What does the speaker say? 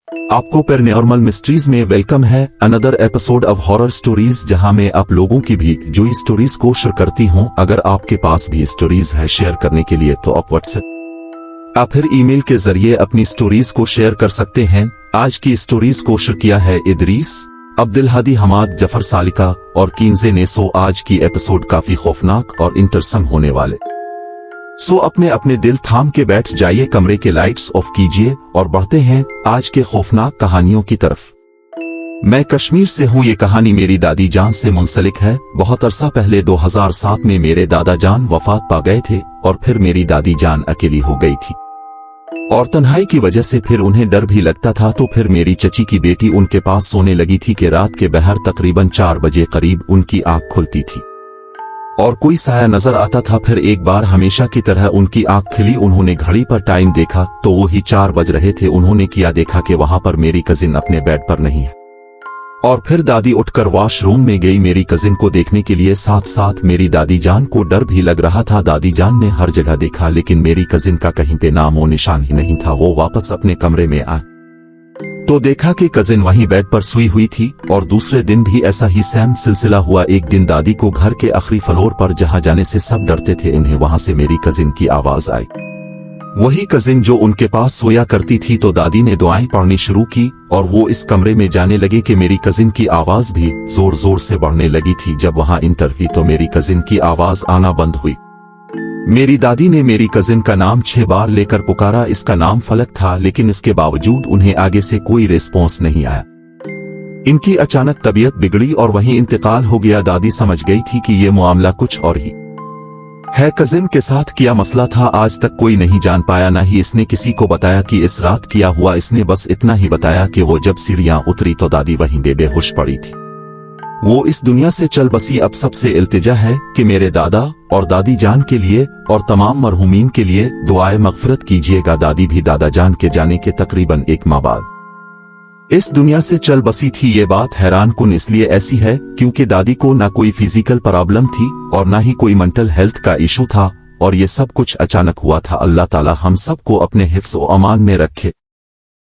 आपको paranormal mysteries में welcome है। Another episode of horror stories, जहां मैं आप लोगों की भी जो स्टोरीज को शेयर करती हूं। अगर आपके पास भी स्टोरीज है शेयर करने के लिए तो आप व्हाट्सएप या फिर ईमेल के जरिए अपनी स्टोरीज को शेयर कर सकते हैं। आज की स्टोरीज को शेयर किया है इदरीस, अब्दुल हादी, हमाद, जफर, सालिका और कीन्जे ने। सो आज की एपिसोड काफी खौफनाक और इंटरेस्टिंग होने वाले। सो अपने अपने दिल थाम के बैठ जाइए, कमरे के लाइट्स ऑफ कीजिए और बढ़ते हैं आज के खौफनाक कहानियों की तरफ। मैं कश्मीर से हूँ। ये कहानी मेरी दादी जान से मुंसलिक है। बहुत अरसा पहले 2007 में मेरे दादा जान वफात पा गए थे और फिर मेरी दादी जान अकेली हो गई थी और तन्हाई की वजह से फिर उन्हें डर भी लगता था। तो फिर मेरी चची की बेटी उनके पास सोने लगी थी कि रात के बहर तकरीबन 4 बजे करीब उनकी आंख खुलती थी और कोई साया नजर आता था। फिर एक बार हमेशा की तरह उनकी आंख खिली। उन्होंने घड़ी पर टाइम देखा तो वो ही 4 बज रहे थे। उन्होंने किया देखा कि वहां पर मेरी कजिन अपने बेड पर नहीं है और फिर दादी उठकर वॉशरूम में गई मेरी कजिन को देखने के लिए। साथ साथ मेरी दादी जान को डर भी लग रहा था। दादी जान ने हर जगह देखा लेकिन मेरी कजिन का कहीं पे नामो निशान ही नहीं था। वो वापस अपने कमरे में आए तो देखा कि कजिन वहीं बेड पर सोई हुई थी और दूसरे दिन भी ऐसा ही सेम सिलसिला हुआ। एक दिन दादी को घर के आखिरी फ्लोर पर जहां जाने से सब डरते थे, उन्हें वहां से मेरी कजिन की आवाज आई। वही कजिन जो उनके पास सोया करती थी। तो दादी ने दुआएं पढ़नी शुरू की और वो इस कमरे में जाने लगे कि मेरी कजिन की आवाज भी जोर जोर से बढ़ने लगी थी। जब वहां इंटर हुई तो मेरी कजिन की आवाज आना बंद हुई। मेरी दादी ने मेरी कजिन का नाम 6 बार लेकर पुकारा। इसका नाम फलक था लेकिन इसके बावजूद उन्हें आगे से कोई रिस्पॉन्स नहीं आया। इनकी अचानक तबीयत बिगड़ी और वहीं इंतकाल हो गया। दादी समझ गई थी कि ये मामला कुछ और ही है। कजिन के साथ क्या मसला था आज तक कोई नहीं जान पाया, ना ही इसने किसी को बताया कि इस रात क्या हुआ। इसने बस इतना ही बताया कि वो जब सीढ़ियां उतरी तो दादी वहीं बेहोश पड़ी थी। वो इस दुनिया से चल बसी। अब सबसे इल्तिजा है कि मेरे दादा और दादी जान के लिए और तमाम मरहूमीन के लिए दुआए मगफिरत कीजिएगा। दादी भी दादा जान के जाने के तकरीबन 1 माह बाद इस दुनिया से चल बसी थी। ये बात हैरान कुन इसलिए ऐसी है क्योंकि दादी को ना कोई फिजिकल प्रॉब्लम थी और ना ही कोई मेंटल हेल्थ का इशू था और ये सब कुछ अचानक हुआ था। अल्लाह ताला हम सबको अपने हिफ्ज़ व अमान में रखे।